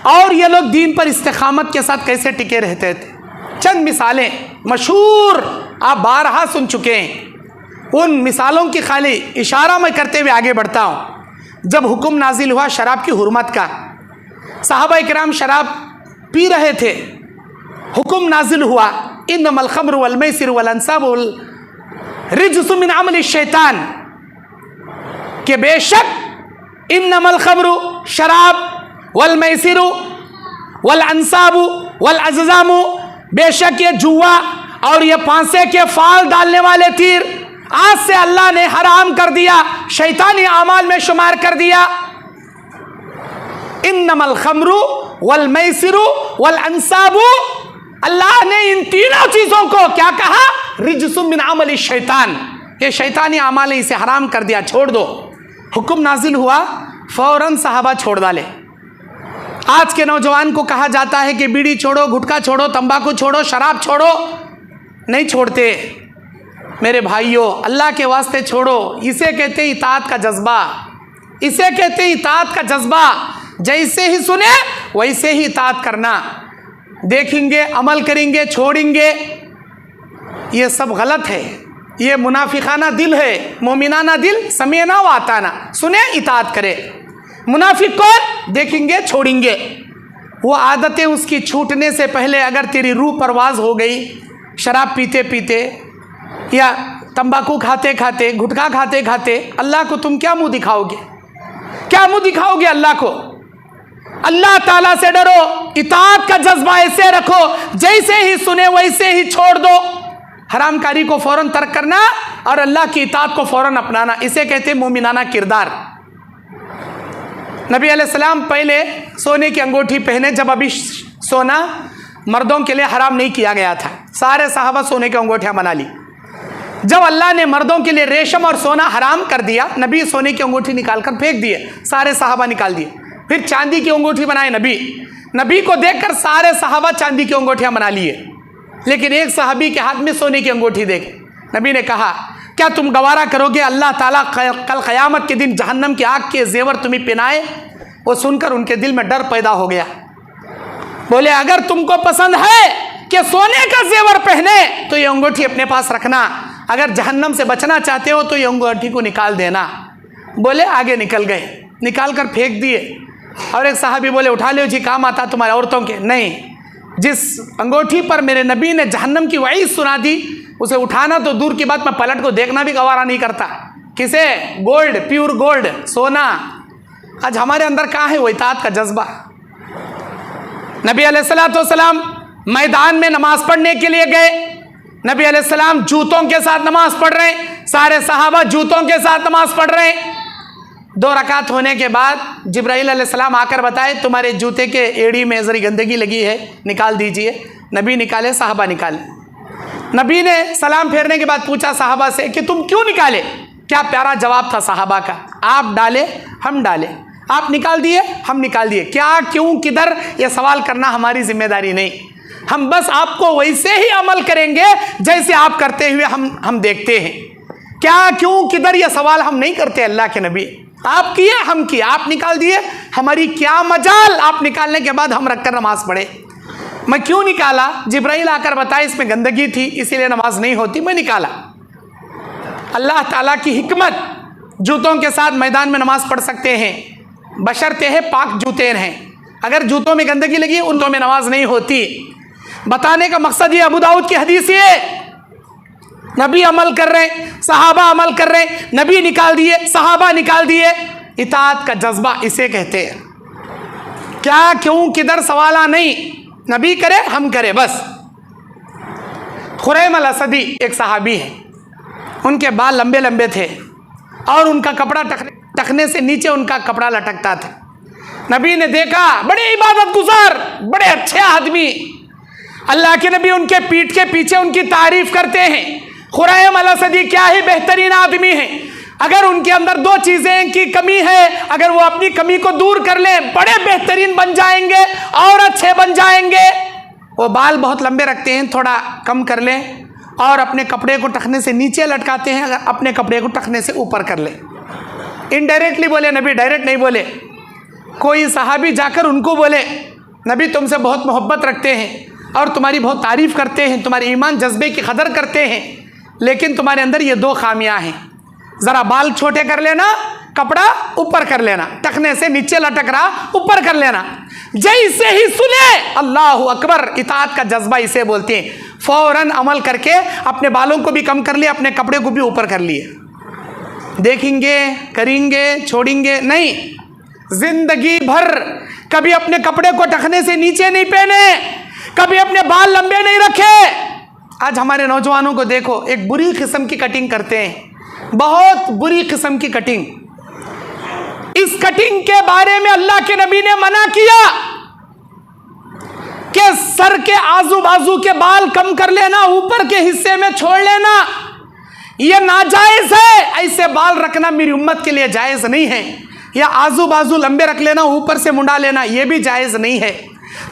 और ये लोग दीन पर इस्तिकामत के साथ कैसे टिके रहते थे। चंद मिसालें मशहूर आप बारहा सुन चुके हैं, उन मिसालों की खाली इशारा मैं करते हुए आगे बढ़ता हूँ। जब हुक्म नाजिल हुआ शराब की हुर्मत का, सहाबा किराम शराब पी रहे थे, हुक्म नाजिल हुआ इन्नमल खम्रु वल मैसिरु वल अंसाबु रिज्सुम मिन अमलि शैतान, के बेशक इन्नमल खम्रु शराब वल मैसिरु वल अंसाबु वल अज़्ज़ामु, बेशक ये जुआ और ये फांसे के फाल डालने वाले तीर आज से अल्लाह ने हराम कर दिया, शैतानी अमाल में शुमार कर दिया। इन्नमल खम्रु वल मैसिरु वल अंसाबु, अल्लाह ने इन तीनों चीजों को क्या कहा? रिज्सुम मिन अमलि शैतान, ये शैतानी अमाल है, इसे हराम कर दिया, छोड़ दो। हुक्म नाजिल हुआ, फौरन सहाबा छोड़ डाले। आज के नौजवान को कहा जाता है कि बीड़ी छोड़ो, गुटखा छोड़ो, तंबाकू छोड़ो, शराब छोड़ो, नहीं छोड़ते। मेरे भाइयों अल्लाह के वास्ते छोड़ो, इसे कहते हैं इताअत का जज्बा। इसे कहते हैं इताअत का जज्बा। जैसे ही सुने वैसे ही इताअत करना, देखेंगे अमल करेंगे छोड़ेंगे, ये सब गलत है। ये मुनाफिकाना दिल है। मोमिनाना दिल समेना व आताना, सुने इताअत करे। मुनाफिक कौन? देखेंगे छोड़ेंगे। वो आदतें उसकी छूटने से पहले अगर तेरी रूह परवाज हो गई, शराब पीते पीते या तंबाकू खाते खाते, गुटखा खाते खाते, अल्लाह को तुम क्या मुंह दिखाओगे? क्या मुंह दिखाओगे अल्लाह को? अल्लाह ताला से डरो, इताअत का जज्बा ऐसे रखो, जैसे ही सुने वैसे ही छोड़ दो। हरामकारी को फौरन तर्क करना और अल्लाह की इताअत को फौरन अपनाना, इसे कहते हैं मोमिनाना किरदार। नबी अलैहिस्सलाम पहले सोने की अंगूठी पहने, जब अभी सोना मर्दों के लिए हराम नहीं किया गया था, सारे सहाबा सोने की अंगूठियां बना ली। जब अल्लाह ने मर्दों के लिए रेशम और सोना हराम कर दिया, नबी सोने की अंगूठी निकालकर फेंक दिए, सारे सहाबा निकाल दिए। फिर चांदी की अंगूठी बनाए नबी को देखकर सारे सहाबा चांदी की अंगूठियां बना लिए, लेकिन एक सहाबी के हाथ में सोने की अंगूठी देख नबी ने कहा, क्या तुम गवारा करोगे अल्लाह ताला कल क़यामत के दिन जहन्नम की आग के जेवर तुम्हें पहनाए? वो सुनकर उनके दिल में डर पैदा हो गया। बोले, अगर तुमको पसंद है कि सोने का जेवर पहने तो ये अंगूठी अपने पास रखना, अगर जहन्नम से बचना चाहते हो तो ये अंगूठी को निकाल देना। बोले, आगे निकल गए, निकाल कर फेंक दिए। और एक साहबी बोले, उठा लो जी, काम आता तुम्हारे औरतों के। नहीं, जिस अंगूठी पर मेरे नबी ने जहन्नम की वईद सुना दी, उसे उठाना तो दूर की बात, मैं पलट को देखना भी गवारा नहीं करता। किसे? गोल्ड, प्योर गोल्ड, सोना। आज हमारे अंदर कहाँ है वो इताअत का जज्बा? नबी अलैहिस्सलाम मैदान में नमाज पढ़ने के लिए गए। नबी अलैहिस्सलाम जूतों के साथ नमाज पढ़ रहे हैं, सारे सहाबा जूतों के साथ नमाज पढ़ रहे हैं। 2 रकात होने के बाद जिब्राइल अलैहिस्सलाम आकर बताए, तुम्हारे जूते के एड़ी में जरी गंदगी लगी है, निकाल दीजिए। नबी निकाले, सहाबा निकाले। नबी ने सलाम फेरने के बाद पूछा सहाबा से कि तुम क्यों निकाले? क्या प्यारा जवाब था सहाबा का, आप डाले हम डाले, आप निकाल दिए हम निकाल दिए। क्या, क्यों, किधर, ये सवाल करना हमारी जिम्मेदारी नहीं। हम बस आपको वैसे ही अमल करेंगे जैसे आप करते हुए हम देखते हैं। क्या, क्यों, किधर, ये सवाल हम नहीं करते। अल्लाह के नबी, आप किए हम किए, आप निकाल दिए, हमारी क्या मजाल आप निकालने के बाद हम रखकर नमाज पढ़े। मैं क्यों निकाला? जिब्राइल आकर बताया इसमें गंदगी थी इसीलिए नमाज नहीं होती, मैं निकाला। अल्लाह ताला की हिकमत, जूतों के साथ मैदान में नमाज पढ़ सकते हैं, बशर्ते है पाक जूते हैं। अगर जूतों में गंदगी लगी उन में नमाज नहीं होती। बताने का मकसद ये, अबू दाऊद की हदीस ये, नबी अमल कर रहे, सहाबा अमल कर रहे, नबी निकाल दिए, सहाबा निकाल दिए। इताअत का जज्बा इसे कहते हैं। क्या, क्यों, किधर सवाला नहीं, नबी करे हम करे बस। खुरैम अल-असदी एक सहाबी है, उनके बाल लंबे लंबे थे और उनका कपड़ा टखने से नीचे उनका कपड़ा लटकता था। नबी ने देखा, बड़े इबादत गुजार, बड़े अच्छे आदमी। अल्लाह के नबी उनके पीठ के पीछे उनकी तारीफ करते हैं। खुरैम अल-असदी क्या ही बेहतरीन आदमी है। अगर उनके अंदर 2 चीज़ें की कमी है, अगर वो अपनी कमी को दूर कर लें, बड़े बेहतरीन बन जाएंगे और अच्छे बन जाएंगे। वो बाल बहुत लंबे रखते हैं, थोड़ा कम कर लें, और अपने कपड़े को टखने से नीचे लटकाते हैं, अगर अपने कपड़े को टखने से ऊपर कर लें। इनडायरेक्टली बोले नबी, डायरेक्ट नहीं बोले। कोई सहाबी जाकर उनको बोले, नबी तुमसे बहुत मोहब्बत रखते हैं और तुम्हारी बहुत तारीफ़ करते हैं, तुम्हारे ईमान जज्बे की कदर करते हैं, लेकिन तुम्हारे अंदर ये 2 खामियां हैं। ज़रा बाल छोटे कर लेना, कपड़ा ऊपर कर लेना, टखने से नीचे लटक रहा, ऊपर कर लेना। जैसे ही सुने अल्लाह अकबर, इताअत का जज्बा इसे बोलते हैं। फौरन अमल करके अपने बालों को भी कम कर लिया, अपने कपड़े को भी ऊपर कर लिए। देखेंगे, करेंगे, छोड़ेंगे नहीं। जिंदगी भर कभी अपने कपड़े को टखने से नीचे नहीं पहने, कभी अपने बाल लंबे नहीं रखे। आज हमारे नौजवानों को देखो, एक बुरी किस्म की कटिंग करते हैं, बहुत बुरी किस्म की कटिंग। इस कटिंग के बारे में अल्लाह के नबी ने मना किया कि सर के आजू बाजू के बाल कम कर लेना, ऊपर के हिस्से में छोड़ लेना, यह नाजायज है। ऐसे बाल रखना मेरी उम्मत के लिए जायज नहीं है। या आजू बाजू लंबे रख लेना, ऊपर से मुंडा लेना, यह भी जायज नहीं है।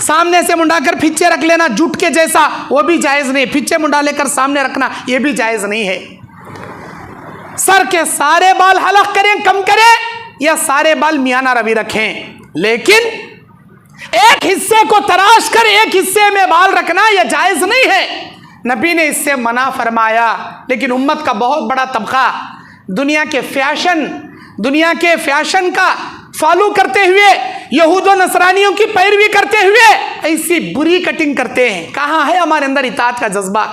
सामने से मुंडाकर फिच्चे रख लेना जुट के जैसा, वो भी जायज नहीं। फिच्चे मुंडा लेकर सामने रखना, यह भी जायज नहीं है। सर के सारे बाल हलक करें, कम करें, या सारे बाल मियाना रवि रखें, लेकिन एक हिस्से को तराश कर एक हिस्से में बाल रखना यह जायज़ नहीं है। नबी ने इससे मना फरमाया। लेकिन उम्मत का बहुत बड़ा तबका दुनिया के फैशन का फॉलो करते हुए, यहूद व नसरानियों की पैरवी करते हुए ऐसी बुरी कटिंग करते हैं। कहाँ है हमारे अंदर इताअत का जज्बा?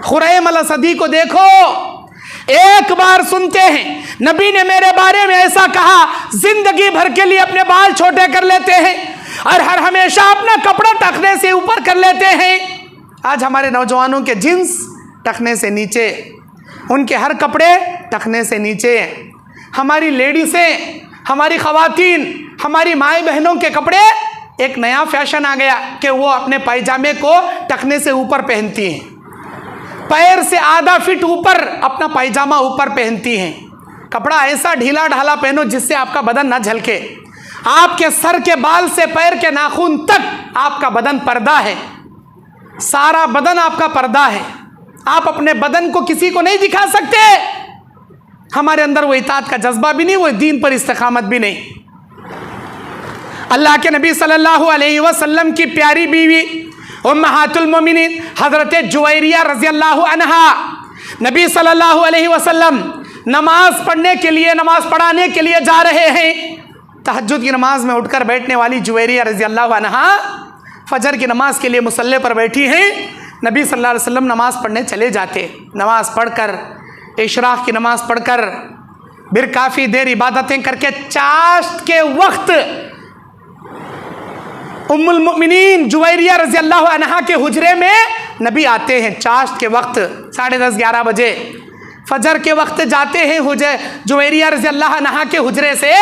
खुरैम अल-असदी को देखो, एक बार सुनते हैं नबी ने मेरे बारे में ऐसा कहा, जिंदगी भर के लिए अपने बाल छोटे कर लेते हैं और हर हमेशा अपना कपड़ा टखने से ऊपर कर लेते हैं। आज हमारे नौजवानों के जींस टखने से नीचे, उनके हर कपड़े टखने से नीचे। हमारी लेडीसें, हमारी खवातीन, हमारी माए बहनों के कपड़े, एक नया फैशन आ गया कि वो अपने पायजामे को टखने से ऊपर पहनती हैं, पैर से आधा फीट ऊपर अपना पायजामा ऊपर पहनती हैं। कपड़ा ऐसा ढीला ढाला पहनो जिससे आपका बदन ना झलके। आपके सर के बाल से पैर के नाखून तक आपका बदन पर्दा है, सारा बदन आपका पर्दा है। आप अपने बदन को किसी को नहीं दिखा सकते। हमारे अंदर वो इताअत का जज्बा भी नहीं, वो दीन पर इस्तिकामत भी नहीं। अल्लाह के नबी सल्लल्लाहु अलैहि वसल्लम की प्यारी बीवी उम्महातुल मोमिनीन हज़रत जुवैरिया रज़ी अल्लाहु अन्हा, नबी सल्लल्लाहु अलैहि वसल्लम नमाज पढ़ाने के लिए जा रहे हैं। तहज्जुद की नमाज में उठकर बैठने वाली जुवैरिया रज़ी अल्लाहु अन्हा फजर की नमाज के लिए मुसल्ले पर बैठी हैं। नबी सल्लल्लाहु अलैहि वसल्लम नमाज पढ़ने चले जाते। नमाज पढ़कर, इशराक की नमाज पढ़कर, फिर काफ़ी देर इबादतें करके चाश्त के वक्त उम्मुल मुमिनीन जुवैरिया रज़ी अल्लाहु अन्हा के हुजरे में नबी आते हैं। चाश्त के वक्त 10:30-11 बजे फजर के वक्त जाते हैं जुवैरिया रज़ी अल्लाहु अन्हा के हुजरे से,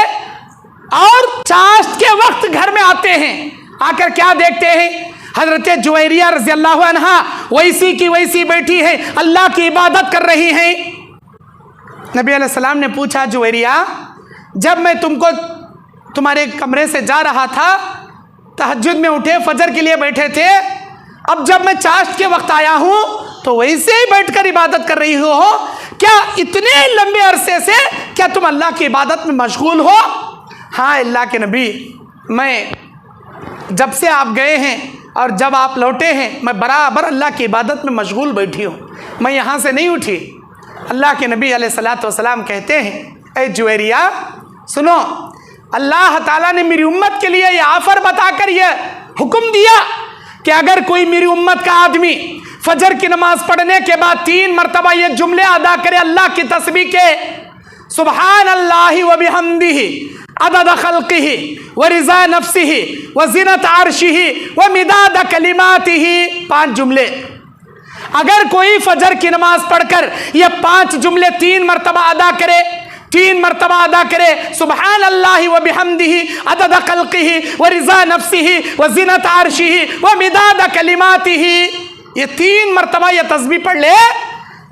और चाश्त के वक्त घर में आते हैं। आकर क्या देखते हैं? हजरत जुवैरिया रज़ी अल्लाहु अन्हा वैसी की वैसी बैठी है, अल्लाह की इबादत कर रही हैं। नबी अलैहिस्सलाम ने पूछा, जुवैरिया, जब मैं तुमको तुम्हारे कमरे से जा रहा था, तहज्जुद में उठे, फजर के लिए बैठे थे, अब जब मैं चाश्त के वक्त आया हूँ तो वैसे ही बैठकर इबादत कर रही हो, क्या इतने लंबे अरसे से क्या तुम अल्लाह की इबादत में मशगूल हो? हाँ अल्लाह के नबी, मैं जब से आप गए हैं और जब आप लौटे हैं, मैं बराबर अल्लाह की इबादत में मशगूल बैठी हूँ, मैं यहाँ से नहीं उठी। अल्लाह के नबी अलैहिस्सलातु वस्सलाम कहते हैं, ऐ जुवैरिया सुनो, अल्लाह ताला ने मेरी उम्मत के लिए यह ऑफर बताकर यह हुक्म दिया कि अगर कोई मेरी उम्मत का आदमी फजर की नमाज पढ़ने के बाद 3 मरतबा ये जुमले अदा करे अल्लाह की तस्बीह के, सुबहान अल्लाहि व बिहम्दिही अदद खल्क़िही व रिज़ा नफ्सिही व ज़िनत अर्शिही व मिदाद कलिमातिही, 5 जुमले। अगर कोई फजर की नमाज पढ़कर ये 5 जुमले 3 मरतबा अदा करे, 3 मरतबा अदा करे, सुबहान अल्लाहि व बिहम्दिही अदद खल्क़िही व रिज़ा नफ्सिही व ज़िनत अर्शिही व मिदाद कलिमातिही, ये 3 मरतबा ये तस्बीह पढ़ ले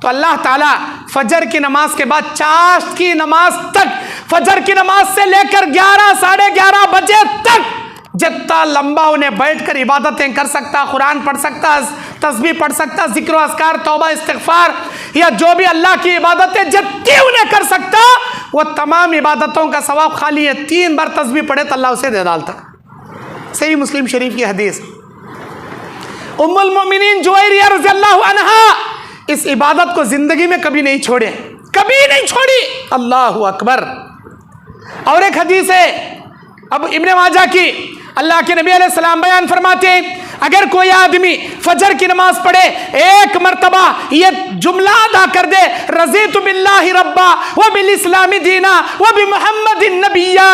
तो अल्लाह ताला फजर की नमाज के बाद चाश्त की नमाज तक, फजर की नमाज से लेकर 11 साढ़े 11 बजे तक जितना लंबा उन्हें बैठकर इबादतें कर सकता, कुरान पढ़ सकता, तस्बीह पढ़ सकता, जिक्र अस्कार, तौबा, इस्तिग़फ़ार या जो भी अल्लाह की इबादतें जितनी उन्हें कर सकता, वो तमाम इबादतों का सवाब खाली है 3 बार तस्बीह पढ़े तो अल्लाह उसे दे डालता। सही मुस्लिम शरीफ की हदीस। उम्मुल मोमिनीन जुवैरिया रज़ी अल्लाहु अन्हा इस इबादत को जिंदगी में कभी नहीं छोड़े, कभी नहीं छोड़ी। अल्लाहु अकबर। और एक हदीस है अब इब्ने माजा की, अल्लाह के नबी अलैहिस्सलाम बयान फरमाते हैं, अगर कोई आदमी फजर की नमाज पढ़े 1 मरतबा ये जुमला अदा कर दे, रज़ीतु बिल्लाहि रब्बा व बिल इस्लामी दीना व बि मुहम्मदिन नबिय्या,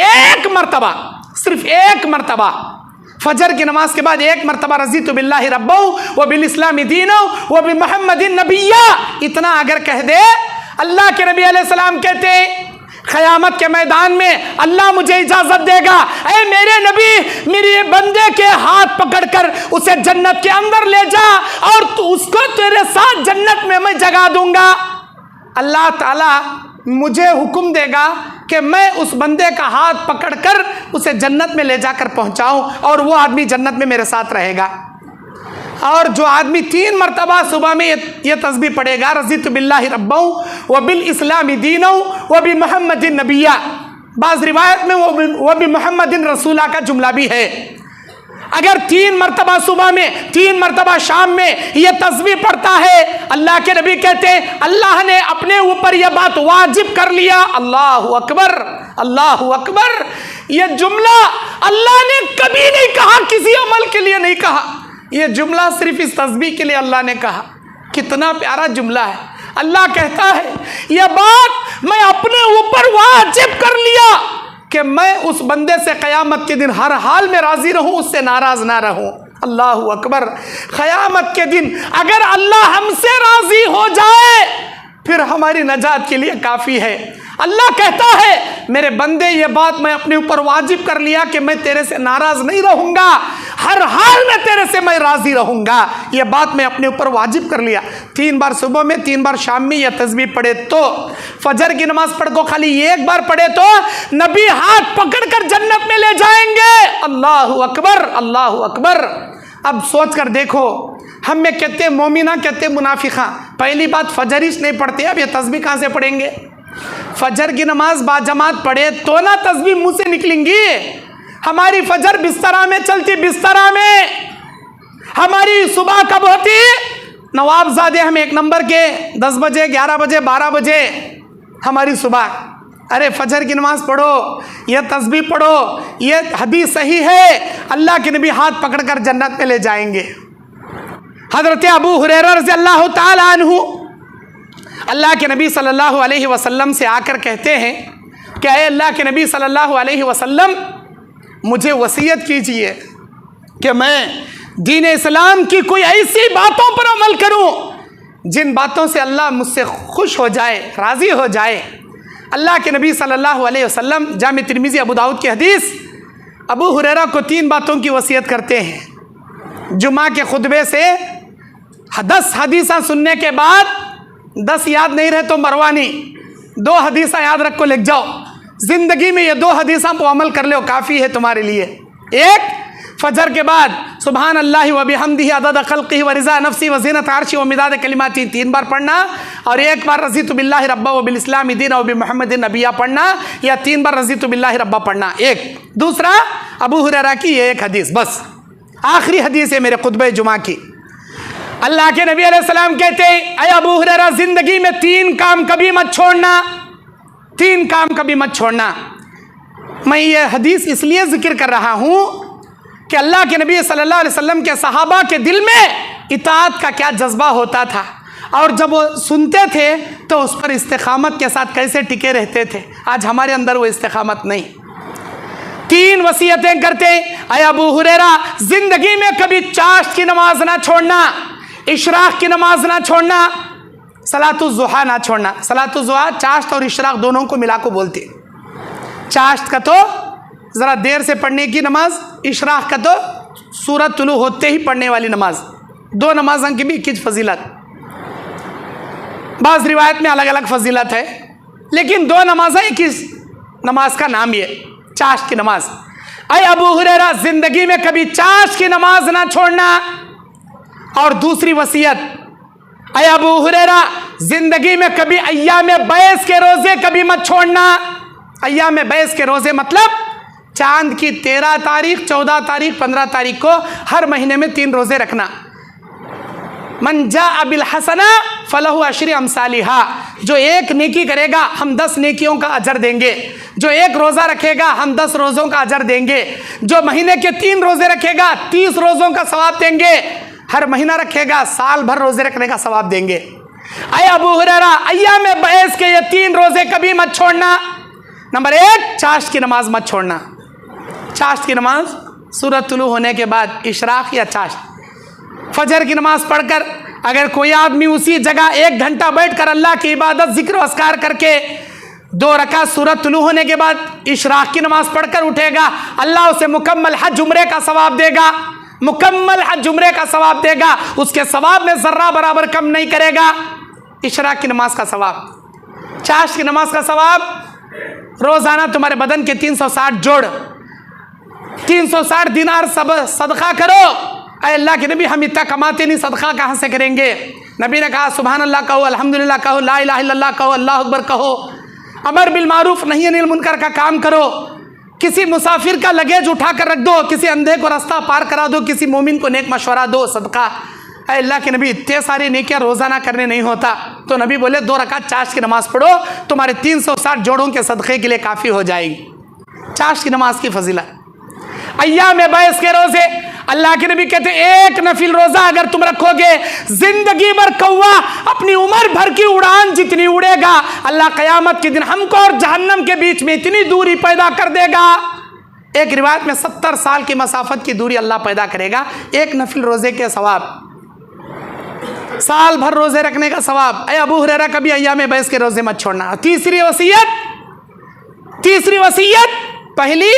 1 मरतबा, सिर्फ 1 मरतबा फजर की नमाज के बाद 1 मरतबा रज़ीतु बिल्लाहि रब्बा व बिल इस्लामी दीना व बि मुहम्मदिन नबिय्या, इतना अगर कह दे, अल्लाह के नबी अलैहिस्सलाम कहते हैं क़यामत के मैदान में अल्लाह मुझे इजाज़त देगा, ऐ मेरे नबी मेरे बंदे के हाथ पकड़कर उसे जन्नत के अंदर ले जा और तू उसको तेरे साथ जन्नत में मैं जगा दूंगा। अल्लाह ताला मुझे हुक्म देगा कि मैं उस बंदे का हाथ पकड़कर उसे जन्नत में ले जाकर पहुंचाऊं और वो आदमी जन्नत में मेरे साथ रहेगा। और जो आदमी 3 मरतबा सुबह में ये तस्बीह पढ़ेगा, रज़ीतु बिल्लाहि रब्बा व बिल इस्लामी दीना व बि मुहम्मदिन नबिय्या, बाज़ रिवायत में वो भी मोहम्मदिन रसूला का जुमला भी है। अगर 3 मरतबा सुबह में 3 मरतबा शाम में ये तस्बीह पढ़ता है, अल्लाह के नबी कहते हैं अल्लाह ने अपने ऊपर यह बात वाजिब कर लिया। अल्लाहु अकबर, अल्लाहु अकबर। ये जुमला अल्लाह ने कभी नहीं कहा, किसी अमल के लिए नहीं कहा, ये जुमला सिर्फ इस तस्बीह के लिए अल्लाह ने कहा। कितना प्यारा जुमला है। अल्लाह कहता है यह बात मैं अपने ऊपर वाजिब कर लिया कि मैं उस बंदे से क़यामत के दिन हर हाल में राज़ी रहूं, उससे नाराज़ ना रहूं। अल्लाहु अकबर। क़यामत के दिन अगर अल्लाह हमसे राज़ी हो जाए फिर हमारी नजात के लिए काफ़ी है। अल्लाह कहता है मेरे बंदे ये बात मैं अपने ऊपर वाजिब कर लिया कि मैं तेरे से नाराज़ नहीं रहूँगा, हर हाल में तेरे से मैं राज़ी रहूँगा। ये बात मैं अपने ऊपर वाजिब कर लिया। 3 बार सुबह में 3 बार शाम में यह तस्बीह पढ़े तो, फजर की नमाज पढ़ को खाली 1 बार पढ़े तो नबी हाथ पकड़कर जन्नत में ले जाएंगे। अल्लाहु अकबर, अल्लाहु अकबर। अब सोच कर देखो, हम में कहते मोमिना कहते मुनाफिका। पहली बात फजरिश नहीं पढ़ते, अब ये तस्बीह कहाँ से पढ़ेंगे? फजर की नमाज बाजमात पढ़े तो ना तस्बीह मुंह से निकलेंगी। हमारी फजर बिस्तरा में चलती, बिस्तरा में। हमारी सुबह कब होती? नवाबजादे हम 1 नंबर के 10 बजे 11 बजे 12 बजे हमारी सुबह। अरे फजर की नमाज पढ़ो, यह तस्बीह पढ़ो, यह हदीस सही है, अल्लाह के नबी हाथ पकड़कर जन्नत में ले जाएंगे। हज़रत अबू हुरैरा रज़ियल्लाहु ताला अन्हु अल्लाह के नबी सल्लल्लाहु अलैहि वसल्लम से आकर कहते हैं कि अय अल्लाह के नबी सल्लल्लाहु अलैहि वसल्लम, मुझे वसीयत कीजिए कि मैं दीन इस्लाम की कोई ऐसी बातों पर अमल करूं जिन बातों से अल्लाह मुझसे खुश हो जाए, राज़ी हो जाए। अल्लाह के नबी सल्लल्लाहु अलैहि वसल्लम जामे तिर्मिज़ी अबू दाऊद की हदीस, अबू हुरैरा को 3 बातों की वसीयत करते हैं। जुमा के खुतबे से 10 हदीसा सुनने के बाद 10 याद नहीं रहे तो मरवानी, 2 हदीसा याद रख को लिख जाओ। ज़िंदगी में ये 2 हदीसा पर अमल कर लो, काफ़ी है तुम्हारे लिए। एक, फजर के बाद सुबहान अल्लाहि व बिहम्दिही अदद खल्क़िही व रिज़ा नफ्सी व ज़ीनत अर्शी व मिदाद कलिमाती 3 बार पढ़ना, और 1 बार रज़ीतु बिल्लाहि रब्बा व बिल इस्लामी दीना व बि मुहम्मदिन नबिय्या पढ़ना, या 3 बार रज़ीतु बिल्लाहि रब्बा पढ़ना। एक। दूसरा, अबू हुरैरा की ये एक हदीस, बस आखिरी हदीस है मेरे खुतबे जुमा की। अल्लाह के नबी अलैहिस्सलाम कहते हैं, अय अबू हुरैरा, जिंदगी में 3 काम कभी मत छोड़ना, 3 काम कभी मत छोड़ना। मैं ये हदीस इसलिए जिक्र कर रहा हूँ कि अल्लाह के नबी सल्लल्लाहु अलैहि वसल्लम के सहाबा के दिल में इताअत का क्या जज्बा होता था, और जब वो सुनते थे तो उस पर इस्तिकामत के साथ कैसे टिके रहते थे। आज हमारे अंदर वो इस्तिकामत नहीं। 3 वसीयतें करते हैं, अय अबू हुरैरा, जिंदगी में कभी चाश्त की नमाज ना छोड़ना, इशराक की नमाज ना छोड़ना, सलातुज़ ज़ुहा ना छोड़ना। सलातुज़ ज़ुहा चाश्त और इशराक दोनों को मिला को बोलते हैं। चाश्त का तो ज़रा देर से पढ़ने की नमाज, इशराक का तो सूरज तुलू होते ही पढ़ने वाली नमाज। 2 नमाज़ों की भी एक ही फजीलत, बाज़ रिवायत में अलग अलग फजीलत है, लेकिन 2 नमाज़ें एक ही नमाज का नाम ये चाश्त की नमाज। अय अबू हुरैरा, जिंदगी में कभी चाश्त की नमाज ना छोड़ना। और दूसरी वसीयत, अय अबू हुरैरा, जिंदगी में कभी अय्याम बैस के रोजे कभी मत छोड़ना। अय्याम बैस के रोजे मतलब चांद की 13 तारीख, 14 तारीख, 15 तारीख को हर महीने में 3 रोजे रखना। मन जाअ बिल हसना फलहु अशरी अमसालिहा, जो 1 नेकी करेगा हम 10 नेकियों का अजर देंगे। जो 1 रोज़ा रखेगा हम 10 रोज़ों का अजर देंगे। जो महीने के 3 रोज़े रखेगा 30 रोज़ों का सवाब देंगे। हर महीना रखेगा साल भर रोज़े रखने का सवाब देंगे। अय अबू हुरैरा, अय्याम बैस के ये 3 रोज़े कभी मत छोड़ना। नंबर 1, चाश्त की नमाज मत छोड़ना। चाश्त की नमाज सूरज तुलू होने के बाद, इशराक या चाश्त। फजर की नमाज पढ़कर अगर कोई आदमी उसी जगह 1 घंटा बैठकर अल्लाह की इबादत, जिक्र अस्कार करके 2 रकात सूरज तुलू होने के बाद इशराक की नमाज पढ़कर उठेगा, अल्लाह उसे मुकम्मल हज उम्रे का सवाब देगा, मुकम्मल हज उम्रे का सवाब देगा। उसके सवाब में ज़र्रा बराबर कम नहीं करेगा इशराक की नमाज का सवाब। चाश्त की नमाज का सवाब रोज़ाना तुम्हारे बदन के 360 जोड़, 360 दिनार सब सदका करो। अय अल्लाह के नबी, हम इतना कमाते नहीं, सदका कहाँ से करेंगे? नबी ने कहा सुभान अल्लाह कहो, अल्हम्दुलिल्लाह कहो, ला इलाहा इल्लल्लाह कहो, अल्लाहु अकबर कहो। अमर बिल मारूफ नहीं अनिल मुनकर का काम करो, किसी मुसाफिर का लगेज उठा कर रख दो, किसी अंधे को रास्ता पार करा दो, किसी मोमिन को नेक मशवरा दो, सदका। अल्लाह के नबी इतने सारी नेकियां रोज़ाना करने नहीं होता, तो नबी बोले 2 रकात चाश की नमाज़ पढ़ो, तुम्हारे 360 जोड़ों के सदक़े के लिए काफ़ी हो जाएगी। चाश की नमाज की फजीलत। अय्याम बैस के रोज़े, अल्लाह के नबी कहते एक नफिल रोज़ा अगर तुम रखोगे, जिंदगी भर कौवा अपनी उम्र भर की उड़ान जितनी उड़ेगा, अल्लाह क़यामत के दिन हमको और जहन्नम के बीच में इतनी दूरी पैदा कर देगा। एक रिवायत में 70 साल की मसाफत की दूरी अल्लाह पैदा करेगा, एक नफिल रोज़े के सवाब, साल भर रोज़े रखने का सवाब। ऐ अबू हुरैरा कभी अय्याम बैस के रोज़े मत छोड़ना। तीसरी वसीयत, पहली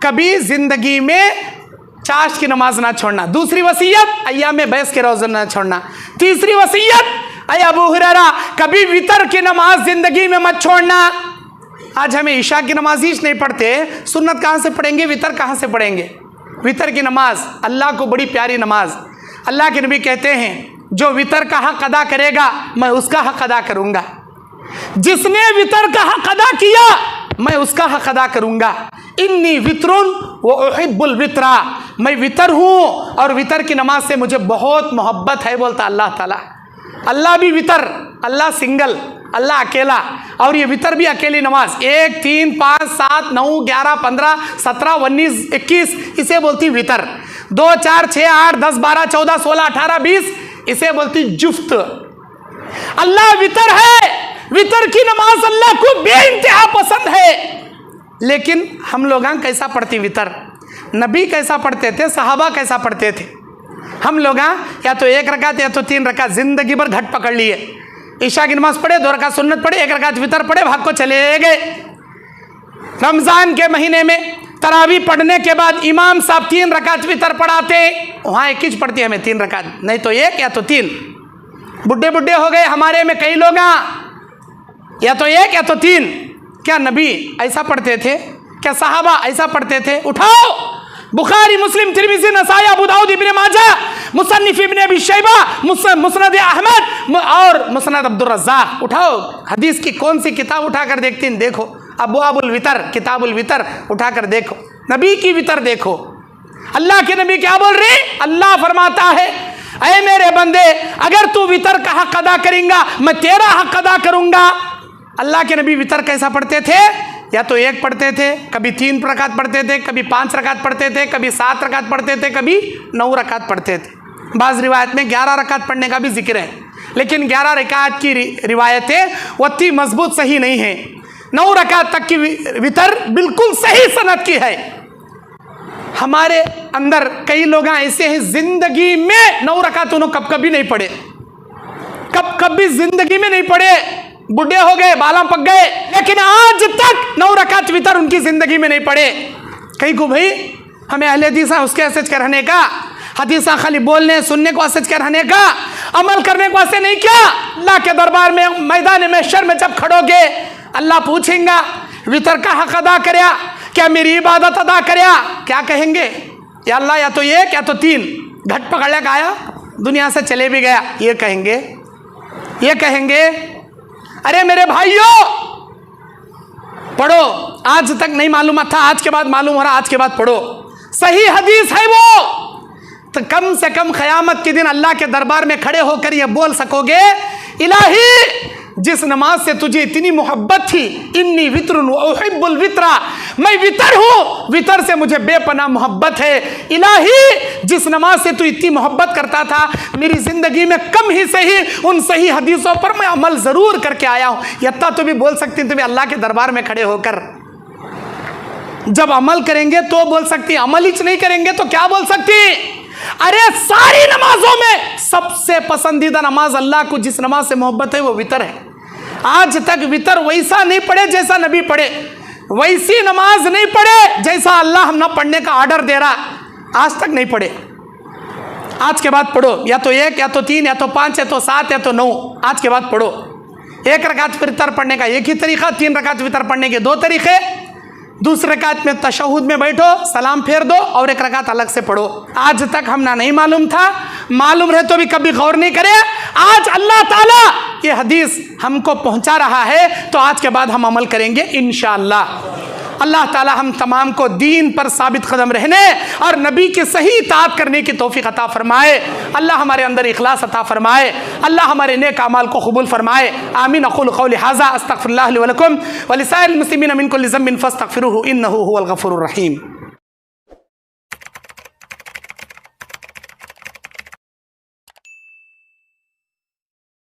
कभी जिंदगी में चाश की नमाज ना छोड़ना। दूसरी वसीयत अय्याम बैस के रोज़े ना छोड़ना। तीसरी वसीयत, ऐ अबू हुरैरा कभी वितर की नमाज जिंदगी में मत छोड़ना। आज हमें इशा की नमाज ही नहीं पढ़ते, सुन्नत कहाँ से पढ़ेंगे, वितर कहाँ से पढ़ेंगे। वितर की नमाज अल्लाह को बड़ी प्यारी नमाज। अल्लाह के नबी कहते हैं जो वितर का हक अदा करेगा मैं उसका हक अदा करूँगा, जिसने वितर का हक अदा किया मैं उसका हक अदा करूँगा। इन्नी वितरुन व उहिब्बुल वितरा, मैं वितर हूँ और वितर की नमाज से मुझे बहुत मोहब्बत है, बोलता अल्लाह ताला। अल्लाह भी वितर, अल्लाह सिंगल, अल्लाह अकेला, और ये वितर भी अकेली नमाज। 1 3 5 7 9 11 15 17 19 21 इसे बोलती वितर। 2 4 6 8 10 12 14 16 18 20 इसे बोलती जुफ्त। अल्लाह वितर है, वितर की नमाज अल्लाह को बेइंतहा पसंद है। लेकिन हम लोग कैसा पढ़ती वितर, नबी कैसा पढ़ते थे, सहाबा कैसा पढ़ते थे। हम लोग या तो 1 रकात या तो 3 रकात जिंदगी भर घट पकड़ लिए। ईशा की नमाज पढ़े, 2 रकात सुन्नत पढ़े, 1 रकात वितर पढ़े, भाग को चले गए। रमज़ान के महीने में तरावी पढ़ने के बाद इमाम साहब 3 रकात वितर पढ़ाते, वहाँ एक ही पढ़ती हमें 3 रकात, नहीं तो 1 या तो 3। बुढ़े बुढ़े हो गए हमारे में कई लोग, या तो 1 या तो 3। क्या नबी ऐसा पढ़ते थे? क्या सहाबा ऐसा पढ़ते थे? उठाओ बुखारी, मुस्लिम, तिरमिज़ी, नसाई, अबू दाऊद, इब्न माजा, मुसन्निफ इब्न अबी शैबा, मुस्नद अहमद और मुस्नद अब्दुर रज़्ज़ाक़, उठाओ हदीस की कौन सी किताब उठाकर देखती हैं, देखो अबवाबुल वितर, किताबुल वितर उठाकर देखो, नबी की वितर देखो। अल्लाह के नबी क्या बोल रहे? अल्लाह फरमाता है ऐ मेरे बंदे अगर तू वितर का हक अदा करेंगा मैं तेरा हक अदा करूंगा। अल्लाह के नबी वितर कैसा पढ़ते थे? या तो 1 पढ़ते थे, कभी 3 रकात पढ़ते थे, कभी 5 रकात पढ़ते थे, कभी 7 रकात पढ़ते थे, कभी 9 रकात पढ़ते थे। बाज़ रिवायत में 11 रकात पढ़ने का भी जिक्र है, लेकिन 11 रकात की रिवायतें उतनी मजबूत सही नहीं है। 9 रकात तक की वितर बिल्कुल सही सनद की है। हमारे अंदर कई लोग ऐसे हैं जिंदगी में 9 रकात उन्होंने कभी नहीं पढ़े, कभी जिंदगी में नहीं पढ़े, बुढ़े हो गए, बाला पक गए, लेकिन आज तक 9 रकात वितर उनकी जिंदगी में नहीं पढ़े। कहीं को भाई हमें अहले हदीसा उसके असज कर रहने का, हदीसा खाली बोलने सुनने को असज कर रहने का, अमल करने को ऐसे नहीं किया। अल्लाह के दरबार में मैदान महशर में जब खड़ोगे अल्लाह पूछेगा वितर का हक अदा करया, क्या मेरी इबादत अदा करया? क्या कहेंगे? या अल्लाह या तो 1 या तो 3, घट पकड़ के आया दुनिया से चले भी गया, ये कहेंगे। अरे मेरे भाइयों पढ़ो, आज तक नहीं मालूम था, आज के बाद मालूम हो रहा, आज के बाद पढ़ो, सही हदीस है वो। तो कम से कम क़यामत के दिन अल्लाह के दरबार में खड़े होकर ये बोल सकोगे इलाही जिस नमाज से तुझे इतनी मोहब्बत थी, इन्नी वितरुन व उहिब्बुल वितरा, मैं वितर हूँ, वितर से मुझे बेपनाह मोहब्बत है। इलाही जिस नमाज से तू इतनी मोहब्बत करता था, मेरी ज़िंदगी में कम ही सही उन सही हदीसों पर मैं अमल ज़रूर करके आया हूँ। यत्ता तो भी बोल सकती तुम्हें अल्लाह के दरबार में खड़े होकर। जब अमल करेंगे तो बोल सकती, अमल ही नहीं करेंगे तो क्या बोल सकती? अरे सारी नमाजों में सबसे पसंदीदा नमाज अल्लाह को जिस नमाज से मोहब्बत है वो वितर है। आज तक वितर वैसा नहीं पढ़े जैसा नबी पढ़े, वैसी नमाज नहीं पढ़े जैसा अल्लाह हम ना पढ़ने का ऑर्डर दे रहा, आज तक नहीं पढ़े। आज के बाद पढ़ो, या तो 1 या तो 3 या तो 5 या तो 7 या तो 9, आज के बाद पढ़ो। 1 रकात वितर पढ़ने का एक ही तरीका, 3 रकात वितर पढ़ने के 2 तरीके। दूसरे रकात में तशहुद में बैठो, सलाम फेर दो और 1 रकात अलग से पढ़ो। आज तक हम ना नहीं मालूम था, मालूम रहे तो भी कभी गौर नहीं करे। आज अल्लाह ताला ये हदीस हमको पहुंचा रहा है, तो आज के बाद हम अमल करेंगे इंशाअल्लाह। अल्लाह ताला हम तमाम को दीन पर साबित कदम रहने और नबी की सही इताअत करने की तौफीक अता फरमाए। अल्लाह हमारे अंदर इखलास अता फरमाए। अल्लाह हमारे नेक अमाल को कबूल फरमाए। आमीन। अक़ूलु क़ौली हाज़ा अस्तग़फ़िरुल्लाह ली व लकुम व लिसाइरिल मुस्लिमीन मिन कुल्लि ज़ंबिन फ़स्तग़फ़िरूहु इन्नहु हुवल गफ़ूरुर रहीम।